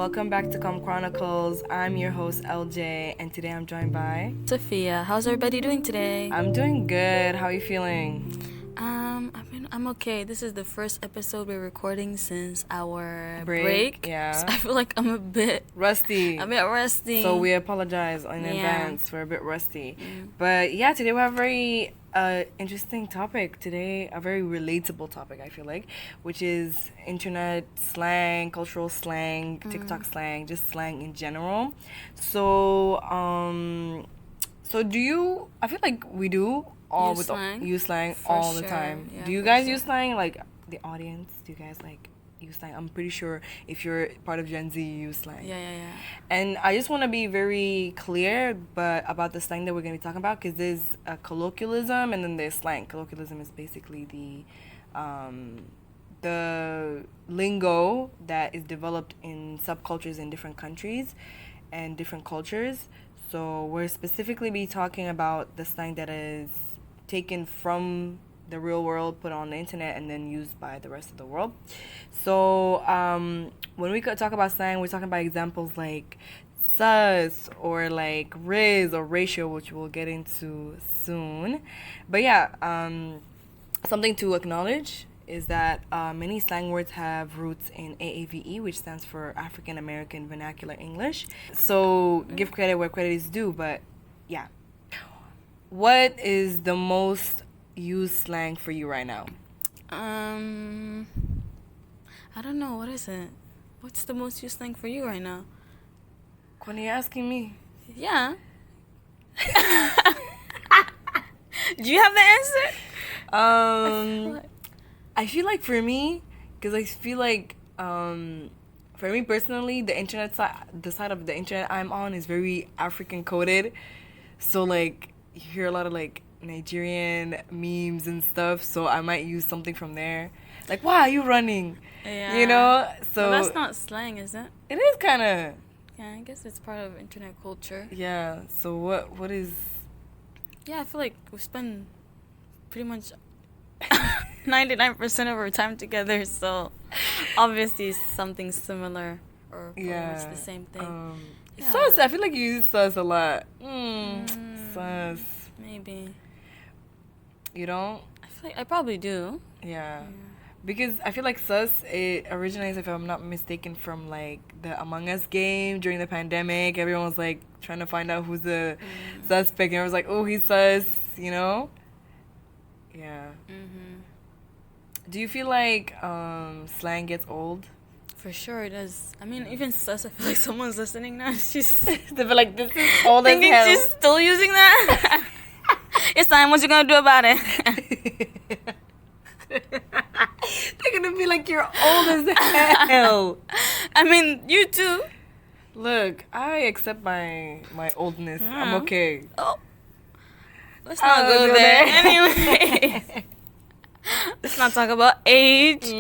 welcome back to Comm Chronicles. I'm your host LJ, and today I'm joined by Safiya. How's everybody doing today? I'm doing good. How are you feeling? I'm okay. This is the first episode we're recording since our Break, yeah. So I feel like I'm a bit rusty. So we apologize in advance. We're a bit rusty. But yeah, today we have a very interesting topic today, a very relatable topic, I feel like, which is internet slang, cultural slang, TikTok slang, just slang in general. So do you, I feel like we do use slang all the time. Yeah, do you guys use slang, like the audience? Do you guys like use slang? I'm pretty sure if you're part of Gen Z, you use slang. Yeah. And I just want to be very clear about the slang that we're going to be talking about, because there's a colloquialism and then there's slang. Colloquialism is basically the lingo that is developed in subcultures in different countries and different cultures. So we're specifically be talking about the slang that is taken from the real world, put on the internet, and then used by the rest of the world. So when we talk about slang, we're talking about examples like sus or like riz or ratio, which we'll get into soon. But yeah, something to acknowledge is that many slang words have roots in AAVE, which stands for African American Vernacular English. So give credit where credit is due, but yeah. What is the most used slang for you right now? I don't know. What is it? What's the most used slang for you right now? When you're asking me? Yeah. Do you have the answer? I feel like for me, because I feel like for me personally, the side of the internet I'm on is very African coded. So like you hear a lot of like Nigerian memes and stuff. So I might use something from there. Like, why are you running? Yeah. You know? So well, that's not slang, is it? It is kind of. Yeah, I guess it's part of internet culture. Yeah. So what is? Yeah, I feel like we spend pretty much 99% of our time together, so obviously something similar or pretty much the same thing. Sus, I feel like you use sus a lot. Sus. Maybe. You don't? I feel like I probably do. Yeah. Because I feel like sus, it originates, if I'm not mistaken, from like the Among Us game during the pandemic. Everyone was like trying to find out who's the suspect, and everyone was like, oh, he's sus, you know? Yeah. Do you feel like slang gets old? For sure it does. I mean, even sus, I feel like someone's listening now. She's they feel like this is old as thinking hell. She's still using that. It's time. What you gonna do about it? They're gonna be like, you're old as hell. I mean, you too. Look, I accept my oldness. I'm okay. Oh, let's not go there. Anyway, let's not talk about age.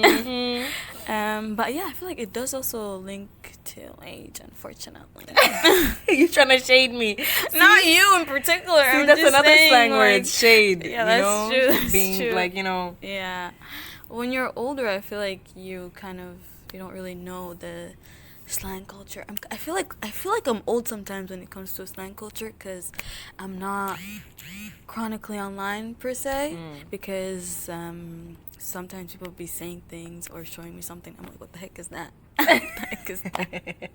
But yeah, I feel like it does also link to age, unfortunately. You're trying to shade me. Not you in particular. See, I'm that's just another saying, slang like, word, shade. Yeah, that's true. That's being true. like, you know. Yeah. When you're older, I feel like you don't really know the slang culture. I feel like I'm old sometimes when it comes to slang culture, because I'm not chronically online per se, because sometimes people be saying things or showing me something. I'm like, what the heck is that? What the heck is that?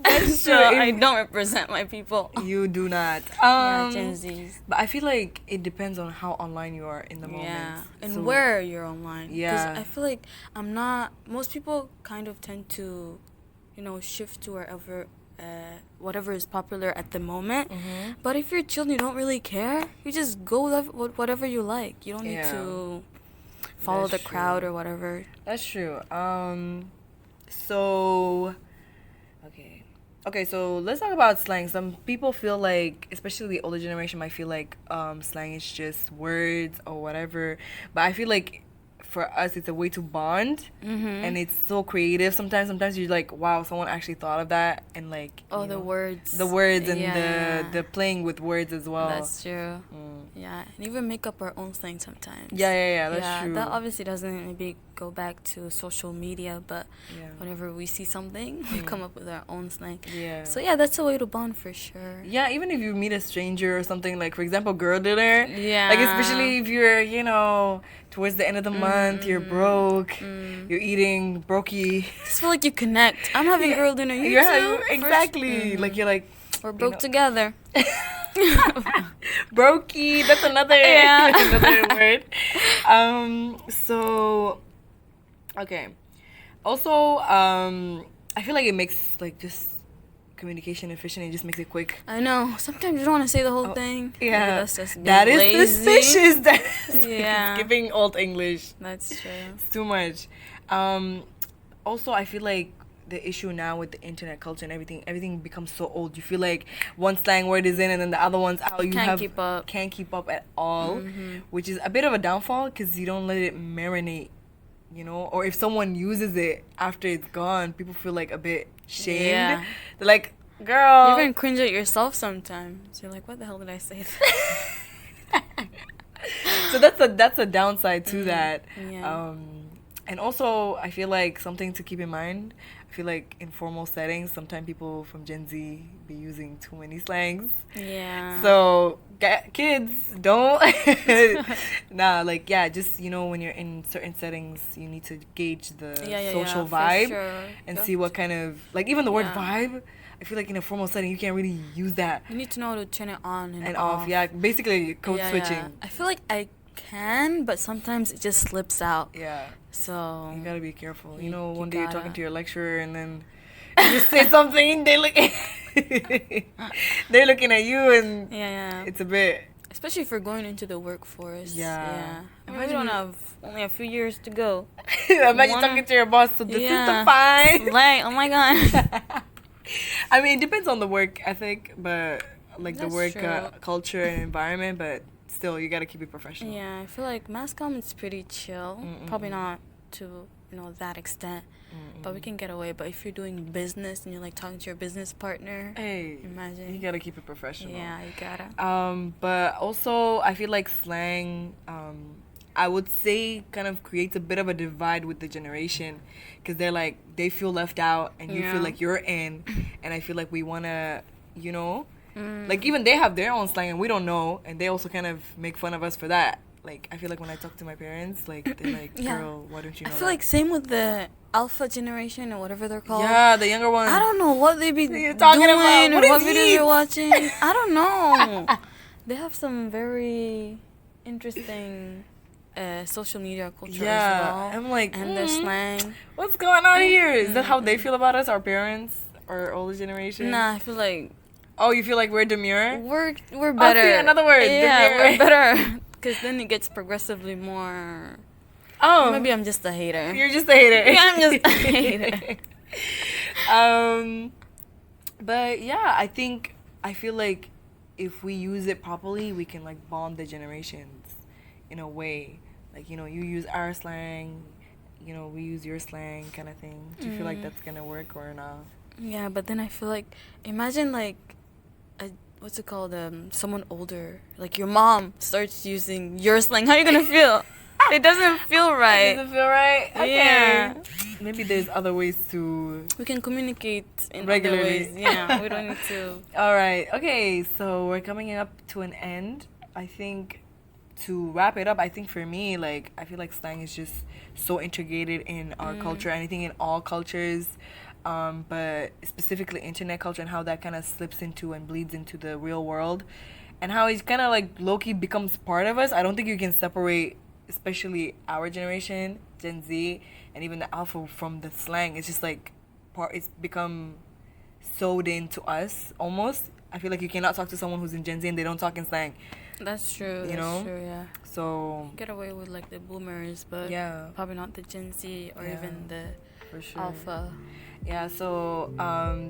That's so true. I don't represent my people. You do not. Yeah, Gen Zs. But I feel like it depends on how online you are in the moment. Yeah, and where you're online. Yeah. Because I feel like most people kind of tend to, shift to wherever, whatever is popular at the moment. But if you're chill, you don't really care. You just go with whatever you like. You don't need to follow the crowd or whatever. That's true. Okay, so let's talk about slang. Some people feel like, especially the older generation, might feel like slang is just words or whatever. But I feel like for us, it's a way to bond, and it's so creative. Sometimes you're like, wow, someone actually thought of that, and like, the words, and the playing with words as well. That's true. Yeah, and even make up our own slang sometimes. Yeah, that's true. That obviously doesn't maybe go back to social media, but whenever we see something, we come up with our own slang. Yeah. So yeah, that's a way to bond for sure. Yeah, even if you meet a stranger or something, like for example, girl dinner. Yeah. Like especially if you're, towards the end of the month, you're broke, you're eating brokey. I just feel like you connect. I'm having girl dinner. You too? Exactly. Like you're like, we're broke together. Brokey, that's another another word. So okay. Also, I feel like it makes like just communication efficient. It just makes it quick. I know. Sometimes you don't want to say the whole thing. Yeah, that's just that is lazy. suspicious. It's giving old English. That's true. It's too much. Also, I feel like the issue now with the internet culture and everything becomes so old. You feel like one slang word is in and then the other one's out. Can't keep up at all, which is a bit of a downfall because you don't let it marinate, or if someone uses it after it's gone, people feel like a bit shamed. Yeah. They're like, girl. You even cringe at yourself sometimes. You're like, what the hell did I say? So that's a downside to that. Yeah. And also, I feel like something to keep in mind. I feel like in formal settings, sometimes people from Gen Z be using too many slangs. Yeah. So kids, don't. Just when you're in certain settings, you need to gauge the social vibe and see what kind of even the word vibe. I feel like in a formal setting, you can't really use that. You need to know how to turn it on and off. Yeah, basically code switching. Yeah. I feel like I can, but sometimes it just slips out. Yeah. So you gotta be careful. One day you're talking to your lecturer and then you just say something and they're looking at you and it's a bit. Especially if you're going into the workforce. Yeah. We don't have only a few years to go. Imagine talking to your boss. So this is the fine. Like, oh my god. I mean, it depends on the work ethic, but the work culture and environment, but still, you gotta keep it professional. Yeah, I feel like mass comm is pretty chill. Probably not to that extent, but we can get away. But if you're doing business and you're talking to your business partner, imagine you gotta keep it professional. Yeah, you gotta. But also, I feel like slang, I would say, kind of creates a bit of a divide with the generation, because they feel left out, and you feel like you're in, and I feel like we wanna, even they have their own slang and we don't know, and they also kind of make fun of us for that. I feel like when I talk to my parents, they're like, girl, why don't you know I feel like same with the alpha generation or whatever they're called. Yeah, the younger ones. I don't know what they be doing about. Or what videos you're watching. I don't know. They have some very interesting social media culture as well. I'm like, and their slang. What's going on here? Is that how they feel about us, our parents, or older generation? Nah, I feel like. Oh, you feel like we're demure? We're better. Okay, another word. Yeah, demure. We're better. Because then it gets progressively more. Oh. Maybe I'm just a hater. You're just a hater. Yeah, I'm just a hater. But yeah, I feel like if we use it properly, we can bond the generations in a way. You use our slang, we use your slang kind of thing. Do you feel like that's gonna work or not? Yeah, but then I feel like, imagine what's it called? Someone older, your mom starts using your slang. How are you gonna feel? It doesn't feel right. It doesn't feel right? Okay. Yeah. Maybe there's other ways to... We can communicate in regularly. Other ways. Yeah, we don't need to... Alright, okay, so we're coming up to an end. I think to wrap it up, I think for me, I feel like slang is just so integrated in our culture. I think in all cultures. But specifically internet culture and how that kind of slips into and bleeds into the real world, and how it's kind of low-key becomes part of us. I don't think you can separate, especially our generation, Gen Z, and even the alpha from the slang. It's just it's become sewed into us almost. I feel like you cannot talk to someone who's in Gen Z and they don't talk in slang. That's true. That's true, yeah. So get away with the boomers, but probably not the Gen Z or even the For sure. alpha. Yeah, so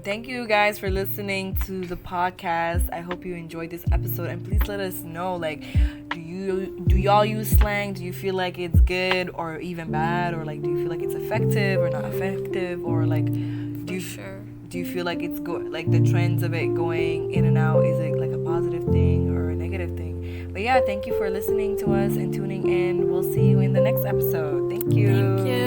thank you guys for listening to the podcast. I hope you enjoyed this episode, and please let us know, like, do y'all use slang? Do you feel like it's good or even bad, or like do you feel like it's effective or not effective, or like do you feel like it's like the trends of it going in and out, is it like a positive thing or a negative thing? But yeah, thank you for listening to us and tuning in. We'll see you in the next episode. Thank you. Thank you.